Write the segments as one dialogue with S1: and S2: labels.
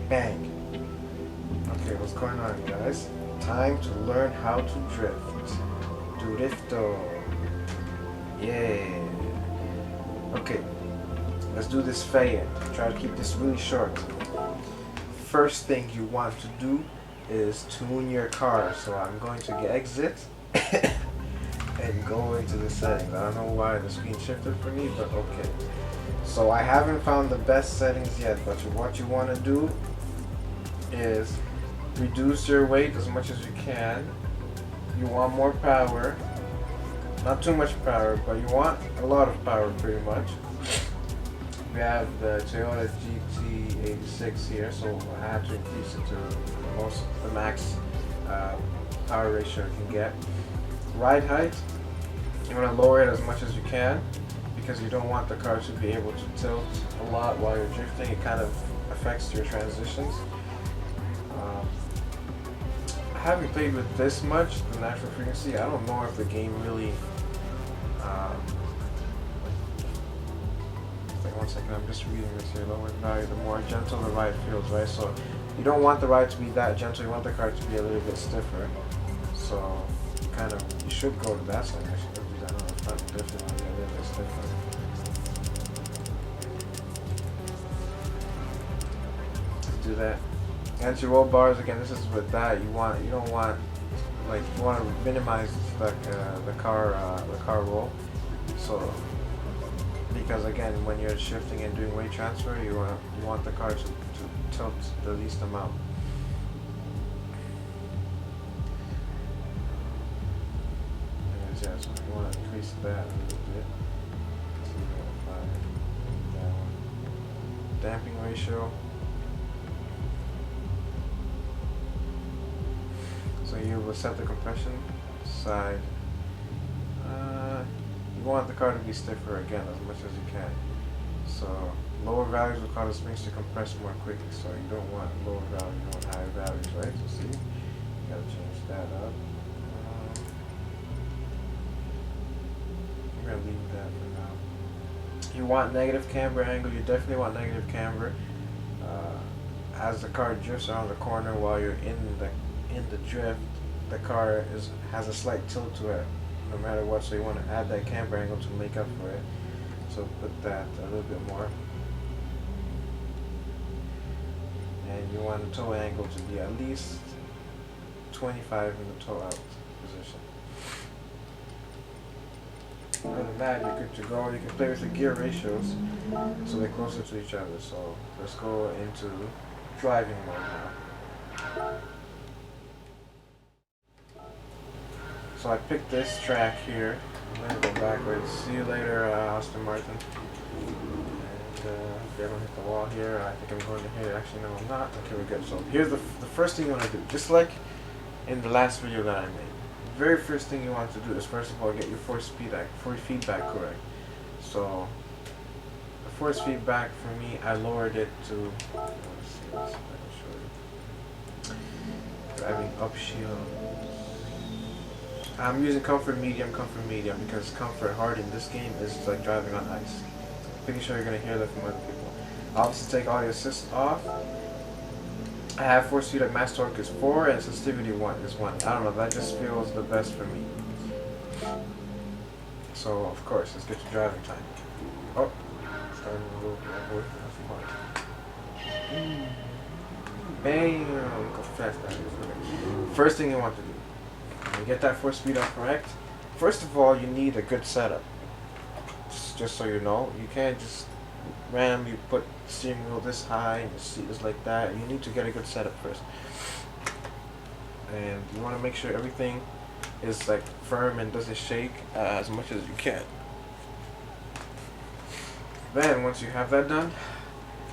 S1: Bang. Okay, what's going on, guys? Time to learn how to drift. Drifto. Yeah. Okay, let's do this fade. Try to keep this really short. First thing you want to do is tune your car. So I'm going to exit and go into the settings. I don't know why the screen shifted for me, but okay. So I haven't found the best settings yet, but what you want to do is reduce your weight as much as you can. You want more power, not too much power, but you want a lot of power pretty much. We have the Toyota GT86 here, so I had to increase it to the max power ratio you can get. Ride height, you want to lower it as much as you can because you don't want the car to be able to tilt a lot while you're drifting. It kind of affects your transitions. I haven't played with this much, the natural frequency. I don't know if the game really... one second, I'm just reading this here. Lower value, the more gentle the ride feels, right? So you don't want the ride to be that gentle, you want the car to be a little bit stiffer. So you should go to that side actually. I don't know if that's different, a little bit stiffer. Let's do that. Anti-roll bars, again, this is with that. You want to minimize the car roll. So because again, when you're shifting and doing weight transfer, you want the car to tilt the least amount. And yeah, so you want to increase that a little bit. So you want to find that one. Damping ratio. So you will set the compression side. You want the car to be stiffer again as much as you can. So lower values will cause the springs to compress more quickly. So you don't want lower values, you want higher values, right? So see, you gotta change that up. I'm gonna leave that for now. You want negative camber angle. You definitely want negative camber. As the car drifts around the corner while you're in the drift, the car has a slight tilt to it no matter what, so you want to add that camber angle to make up for it. So put that a little bit more. And you want the toe angle to be at least 25 in the toe out position. Other than that, you're good to go. You can play with the gear ratios so they're closer to each other. So let's go into driving mode now. So I picked this track here. I'm going to go backwards. See you later, Aston Martin. And okay, I don't hit the wall here. I think I'm going to hit it. Actually, no, I'm not. Okay, we're good. So here's the first thing you want to do. Just like in the last video that I made. The very first thing you want to do is first of all get your force feedback correct. So the force feedback for me, I lowered it to, let's see if I can show you. Driving up shield. I'm using comfort medium, because comfort hard in this game is like driving on ice. Pretty sure you're gonna hear that from other people. Obviously, take audio assist off. I have force feedback max torque is 4 and sensitivity 1 is 1. I don't know, that just feels the best for me. So of course, let's get to driving time. Oh, starting a little bit. That's fun. Bam! Look how fast that is. First thing you want to do. You get that force speed up correct. First of all, you need a good setup. Just so you know, you can't just randomly put the steering wheel this high and the seat is like that. You need to get a good setup first, and you want to make sure everything is like firm and doesn't shake as much as you can. Then once you have that done,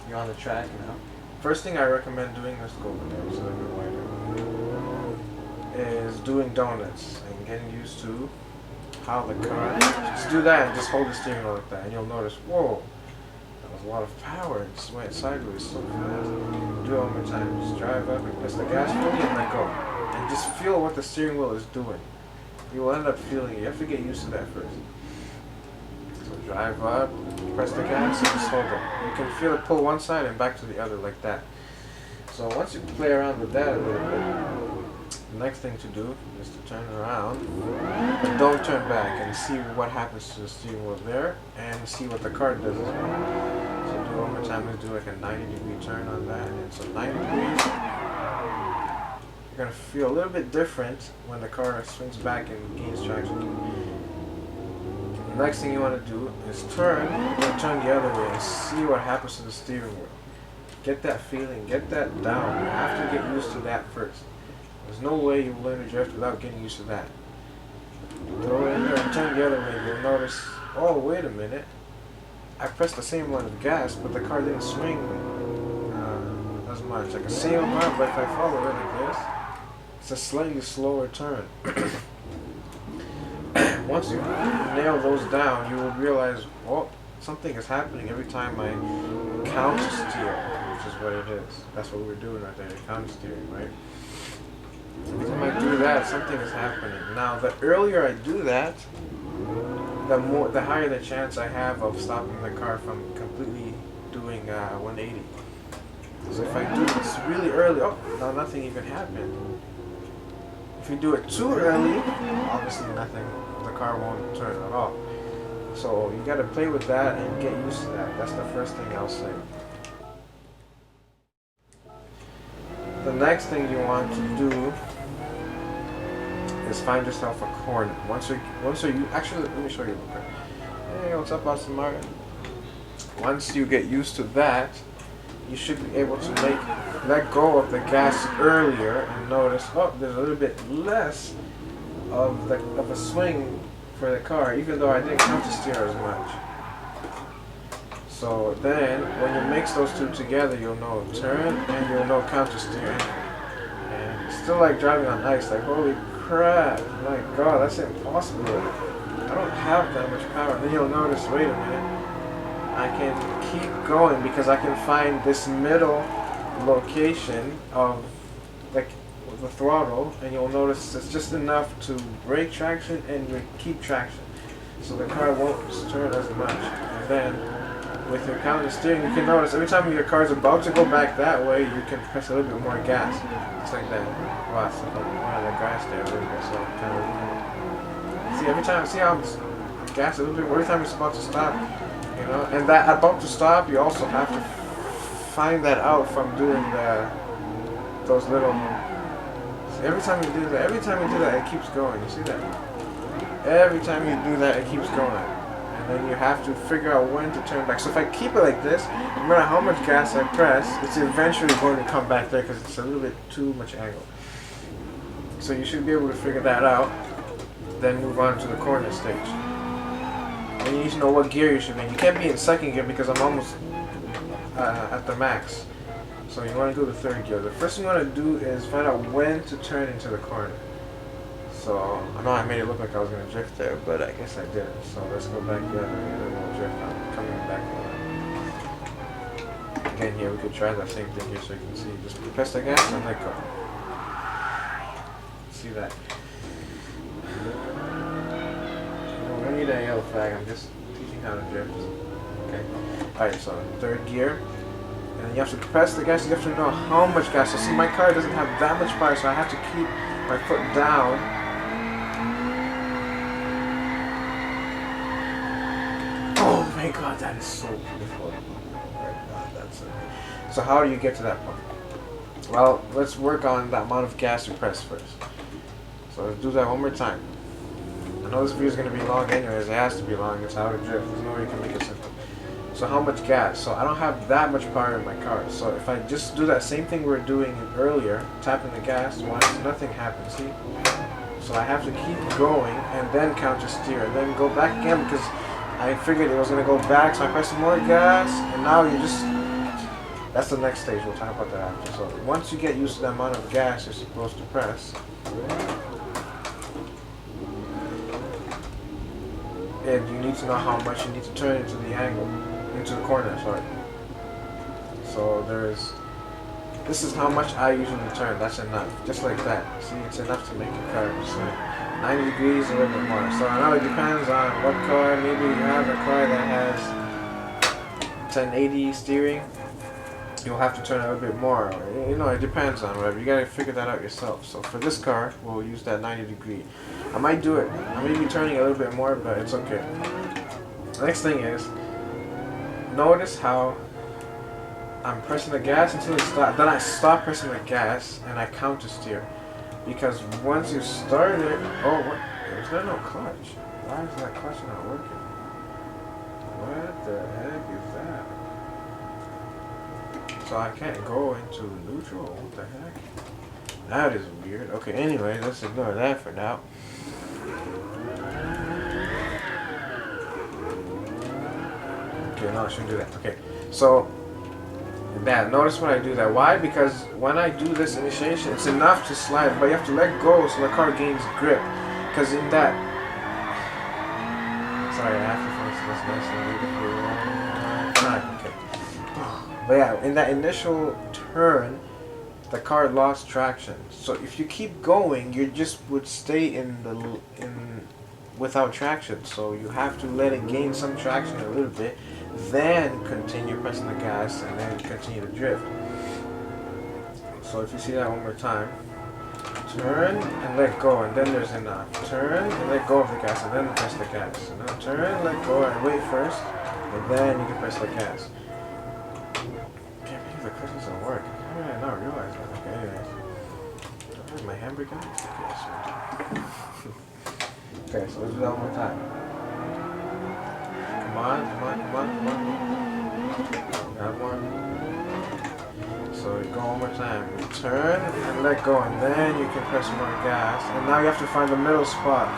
S1: You're on the track now. First thing I recommend doing, let's go over there, it's a little bit wider, is doing donuts and getting used to how the car, just do that and just hold the steering wheel like that and you'll notice, whoa, that was a lot of power, it just went sideways so fast. Do it one more time, just drive up and press the gas fully and let go. And just feel what the steering wheel is doing. You will end up feeling it, you have to get used to that first. So drive up, press the gas and just hold it. You can feel it pull one side and back to the other like that. So once you play around with that a little bit, the next thing to do is to turn around, but don't turn back, and see what happens to the steering wheel there, and see what the car does as well. So do it one more time, let's do like a 90-degree turn on that, and so 90 degrees, you're going to feel a little bit different when the car swings back and gains traction. The next thing you want to do is turn, then turn the other way and see what happens to the steering wheel. Get that feeling, get that down. You have to get used to that first. There's no way you will learn to drift without getting used to that. Throw it in there and turn the other way. You'll notice, oh wait a minute, I pressed the same amount of gas, but the car didn't swing as much. Like the same amount, but if I follow it like this, it's a slightly slower turn. Once you nail those down, you will realize, oh, something is happening every time I counter steer, which is what it is. That's what we're doing right there, counter steering, right? Every time I do that, something is happening. Now, the earlier I do that, the higher the chance I have of stopping the car from completely doing 180. So if I do this really early, oh, now nothing even happened. If you do it too early, obviously nothing. The car won't turn at all. So you got to play with that and get used to that. That's the first thing I'll say. The next thing you want to do is find yourself a corner. Actually, let me show you real quick. Hey, what's up, Austin Martin? Once you get used to that, you should be able to let go of the gas earlier and notice, oh, there's a little bit less of a swing for the car, even though I didn't counter steer as much. So then, when you mix those two together, you'll know turn and you'll know counter steering. And it's still like driving on ice, like holy crap, my god, that's impossible. I don't have that much power. And then you'll notice, wait a minute, I can keep going because I can find this middle location of like the throttle, and you'll notice it's just enough to break traction and you keep traction. So the car won't turn as much. And then with your counter steering, you can notice every time your car's about to go back that way, you can press a little bit more gas. Just like that. Wow, so one of the gas there a little bit. So kind of see every time, see how I'm gas a little bit every time it's about to stop. You know, and that about to stop, you also have to find that out from doing those little. Every time you do that, it keeps going. You see that? Every time you do that, it keeps going. And then you have to figure out when to turn back. So if I keep it like this, no matter how much gas I press, it's eventually going to come back there because it's a little bit too much angle. So you should be able to figure that out, then move on to the corner stage. And you need to know what gear you should be in. You can't be in second gear because I'm almost at the max. So you want to do the third gear. The first thing you want to do is find out when to turn into the corner. So I know I made it look like I was going to drift there, but I guess I didn't. So let's go back the other way and then we'll drift. I'm coming back the way. Again, here we could try that same thing here so you can see. Just press the gas and let go. See that? We don't need a yellow flag. I'm just teaching how to drift. Okay. Alright, so third gear. And you have to press the gas, you have to know how much gas. So see, my car doesn't have that much power, so I have to keep my foot down. Oh my god, that is so beautiful. Oh my god, that's it. So how do you get to that point? Well, let's work on the amount of gas you press first. So let's do that one more time. I know this video is going to be long anyways, it has to be long, it's how to drift. There's no way you can make it simple. So how much gas? So I don't have that much power in my car. So if I just do that same thing we were doing earlier, tapping the gas once, nothing happens, see? So I have to keep going and then counter steer and then go back again because I figured it was going to go back, so I pressed more gas and now you just That's the next stage. We'll talk about that after. So once you get used to the amount of gas you're supposed to press, and you need to know how much you need to turn into the angle, into the corner, sorry. So this is how much I usually turn. That's enough. Just like that. See, it's enough to make a car. So 90 degrees, a little bit more. So I know it depends on what car. Maybe you have a car that has 1080 steering. You'll have to turn a little bit more. You know, it depends on whatever. You gotta figure that out yourself. So for this car, we'll use that 90 degree. I might do it. I may be turning a little bit more, but it's okay. Next thing is, notice how I'm pressing the gas until it stops. Then I stop pressing the gas and I counter steer. Because once you start it, oh, what? Is there no clutch? Why is that clutch not working? What the heck is that? So I can't go into neutral. What the heck? That is weird. Okay, anyway, let's ignore that for now. Okay, no, I shouldn't do that. Okay, so that. Notice when I do that. Why? Because when I do this initiation, it's enough to slide, but you have to let go so the car gains grip. Because in that, sorry, I have to finish this nice and leave it for a long time. Okay. But yeah, in that initial turn, the car lost traction. So if you keep going, you just would stay without traction. So you have to let it gain some traction a little bit, then continue pressing the gas and then continue to drift. So if you see that one more time, turn and let go, and then there's enough. Turn and let go of the gas and then press the gas. And then turn, let go, and wait first, and then you can press the gas. Can't believe the clutch doesn't work. How did I not realize that? Okay, anyways. Do I have my handbrake on? Yes. Okay, so let's do that one more time. Come on. Got one. So you go one more time. You turn and let go, and then you can press more gas. And now you have to find the middle spot.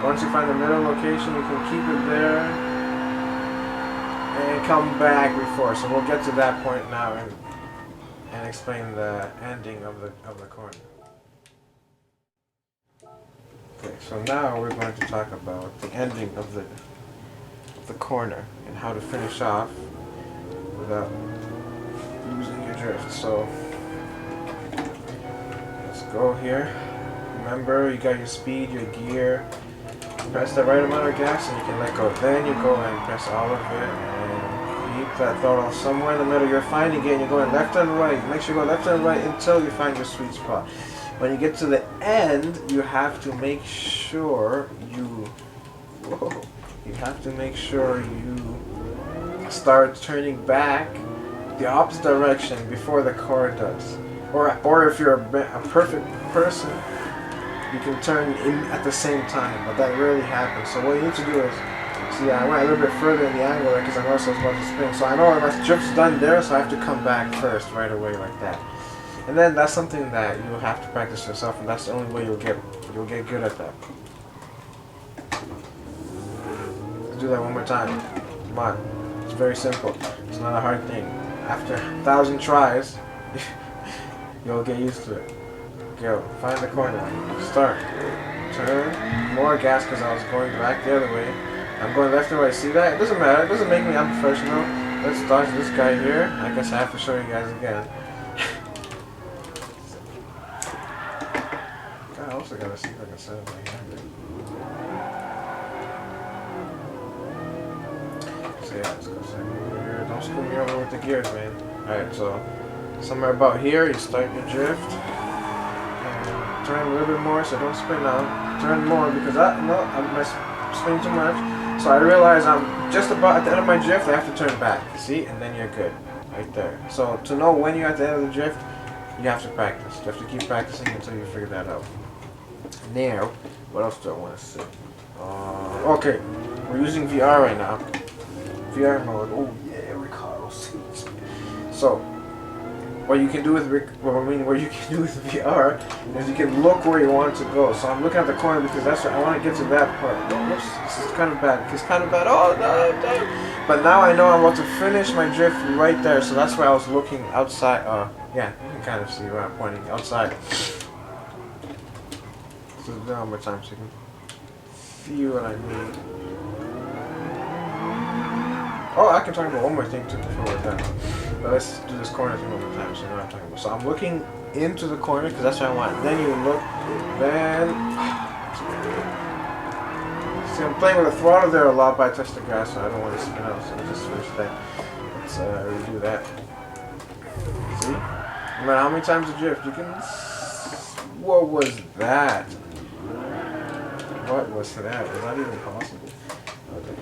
S1: Once you find the middle location, you can keep it there and come back before. So we'll get to that point now and explain the ending of the corner. Okay, so now we're going to talk about the ending of the corner and how to finish off without losing your drift. So let's go here. Remember, you got your speed, your gear. Press the right amount of gas and you can let go. Then you go and press all of it and keep that throttle somewhere in the middle. You're finding it and you're going left and right. Make sure you go left and right until you find your sweet spot. When you get to the end, you have to make sure you start turning back the opposite direction before the car does. Or if you're a perfect person, you can turn in at the same time, but that rarely happens. So what you need to do is, see, I went a little bit further in the angle there because I noticed I was about to spin. So I know my drift's done there, so I have to come back first right away like that. And then that's something that you'll have to practice yourself, and that's the only way you'll get good at that. Let's do that one more time. Come on. It's very simple. It's not a hard thing. After 1,000 tries, you'll get used to it. Go. Find the corner. Start. Turn. More gas because I was going back the other way. I'm going left and right. See that? It doesn't matter. It doesn't make me unprofessional. Let's dodge this guy here. I guess I have to show you guys again. I also gotta see if I can set up my handbrake. So yeah, let's go second gear. Don't screw me over with the gears, man. Alright, so somewhere about here, you start your drift. And turn a little bit more, so don't spin out. Turn more because I'm spinning too much. So I realize I'm just about at the end of my drift, I have to turn back. See? And then you're good. Right there. So to know when you're at the end of the drift, you have to practice. You have to keep practicing until you figure that out. Now, what else do I want to say? Okay, we're using VR right now. VR mode. Oh yeah, Ricardo seats. So, what you can do with VR is you can look where you want to go. So I'm looking at the corner because that's where I want to get to that part. Whoops, this is kind of bad. It's kind of bad. Oh no, no! But now I know I'm about to finish my drift right there, so that's why I was looking outside. Yeah, you can kind of see where I'm pointing, outside. So do that one more time so you can see what I mean. Oh, I can talk about one more thing too before we're done. But let's do this corner thing one more time so you know what I'm talking about. So I'm looking into the corner because that's what I want. Then you look, then... See, I'm playing with the throttle there a lot, but I touched the gas, so I don't want to spin out. So just finish that. Let's redo that. See? No matter how many times you drift, you can... What was that? What was that? Was that even possible? Okay.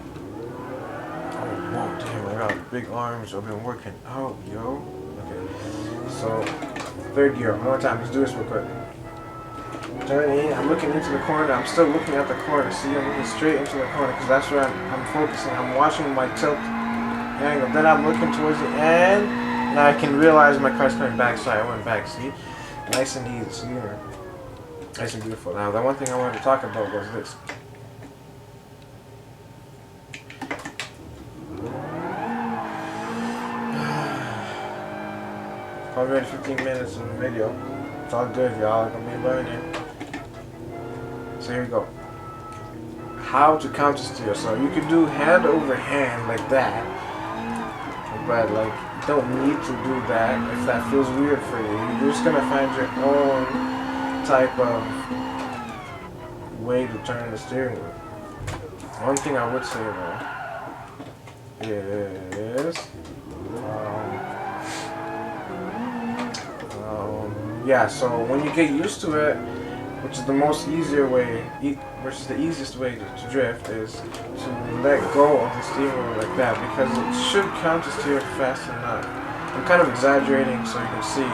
S1: Oh, whoa, damn, I got big arms. I've been working out, yo. Okay. So, third gear. One more time. Let's do this real quick. Turning, I'm looking into the corner. I'm still looking at the corner. See, I'm looking straight into the corner because that's where I'm focusing. I'm watching my tilt angle. Then I'm looking towards the end. Now I can realize my car's coming back, so I went back. See? Nice and easy. See here? Nice and beautiful. Now, the one thing I wanted to talk about was this. Already 15 minutes of the video. It's all good, y'all. I'm gonna be learning. So here we go. How to counter steer. So you could do hand over hand like that, but like you don't need to do that if that feels weird for you. You're just gonna find your own type of way to turn the steering wheel. One thing I would say though is yeah, so when you get used to it, which is the most easier way, which is the easiest way to drift, is to let go of the steering wheel like that, because it should counter steer fast enough. I'm kind of exaggerating so you can see.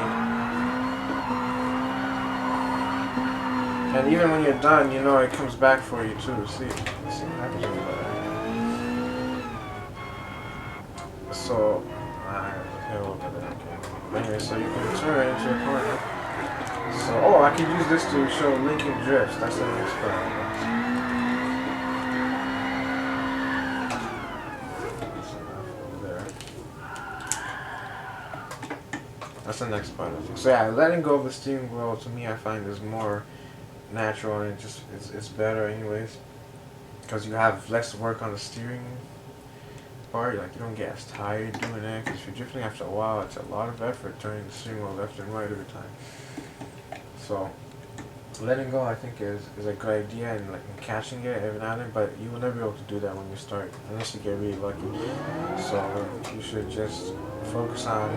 S1: And even when you're done, you know it comes back for you too. See what happens with that. So, here, look at that. Okay. Anyway, so you can turn into a corner. So, oh, I can use this to show linking drifts. That's the next part. That's the next part, I think. So yeah, letting go of the steering wheel to me I find is more natural, and it's better anyways, because you have less work on the steering part. Like you don't get as tired doing it, because if you're drifting after a while, it's a lot of effort turning the steering wheel left and right every time. So letting go I think is a good idea, and like catching it every now and then, but you will never be able to do that when you start unless you get really lucky. So you should just focus on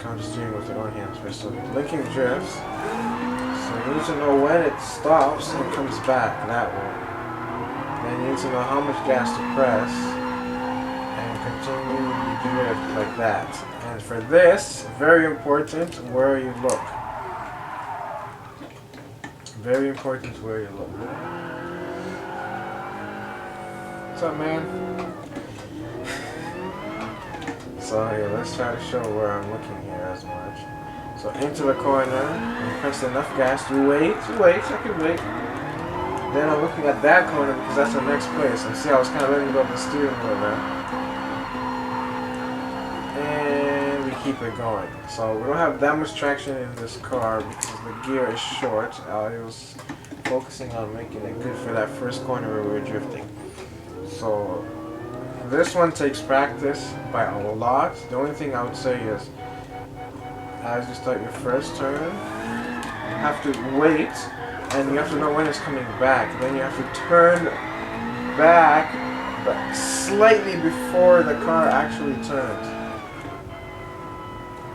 S1: counter steering with your own hands first. So linking drifts, so you need to know when it stops and comes back that way. Then you need to know how much gas to press and continue to drift like that. And for this, very important where you look. Very important where you look. What's up, man? So here, let's try to show where I'm looking here as much. So into the corner, and press enough gas. You wait, I can wait. Then I'm looking at that corner because that's the next place. And see, I was kind of letting go of the steering wheel there. And we keep it going. So we don't have that much traction in this car because the gear is short. I was focusing on making it good for that first corner where we were drifting. So this one takes practice by a lot. The only thing I would say is, as you start your first turn, you have to wait, and you have to know when it's coming back. Then you have to turn back, but slightly before the car actually turns.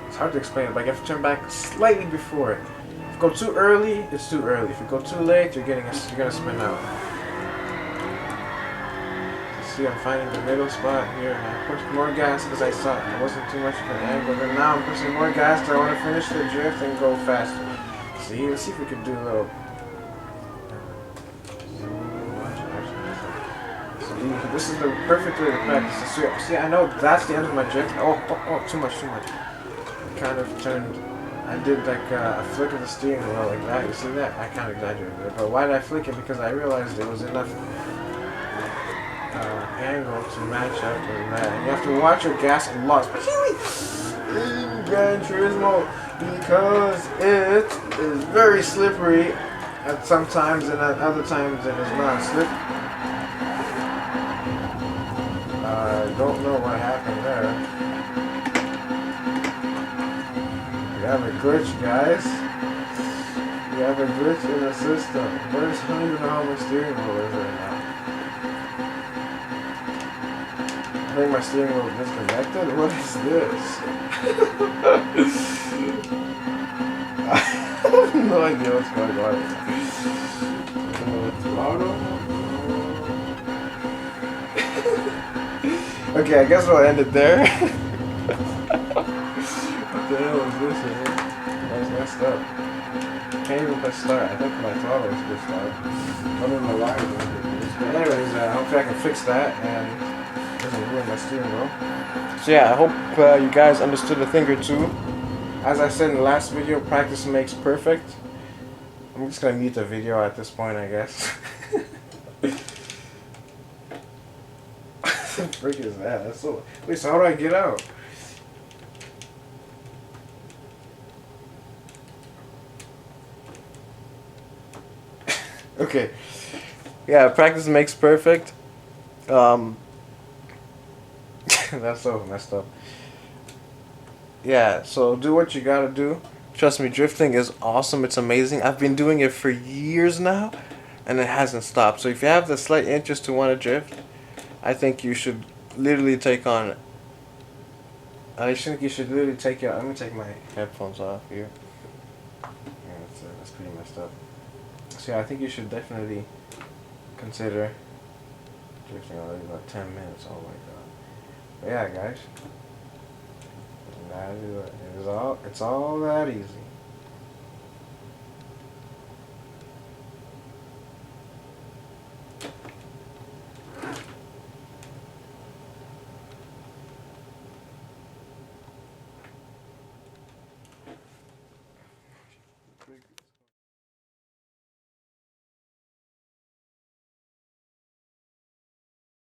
S1: It's hard to explain it, but you have to turn back slightly before it. If you go too early, it's too early. If you go too late, you're gonna spin out. See, I'm finding the middle spot here, and I pushed more gas because I saw it wasn't too much of an angle. Then now I'm pushing more gas because I want to finish the drift and go faster. See, let's see if we can do a little. So this is the perfect way to practice. So, see, I know that's the end of my drift. Oh, too much. I kind of turned. I did like a flick of the steering wheel like that. You see that? I kind of exaggerated it, but why did I flick it? Because I realized there was enough angle to match up with that. You have to watch your gas a lot, especially in Gran Turismo, because it is very slippery at some times, and at other times it is not slippery. I don't know what happened there. We have a glitch, guys. We have a glitch in the system. Where's I don't even know how my steering wheel is right now. I think my steering wheel is disconnected. What is this? I have no idea what's going on. Okay, I guess we'll end it there. What the hell is this here? That's messed up. Can't even press start. I think my throttle is good start. I don't know why. But anyways, hopefully I can fix that and it doesn't ruin my steering wheel. So yeah, I hope you guys understood a thing or two. As I said in the last video, practice makes perfect. I'm just gonna mute the video at this point, I guess. What the frick is that? That's so. Wait, so how do I get out? Okay. Yeah, practice makes perfect. That's so messed up. Yeah, so do what you gotta do. Trust me, drifting is awesome. It's amazing. I've been doing it for years now, and it hasn't stopped. So if you have the slight interest to want to drift, I think you should literally take on. I think you should literally take your. Let me take my headphones off here. Yeah, that's pretty messed up. So yeah, I think you should definitely consider drifting already about 10 minutes. Oh my god. But yeah, guys. That is it. It's all that easy.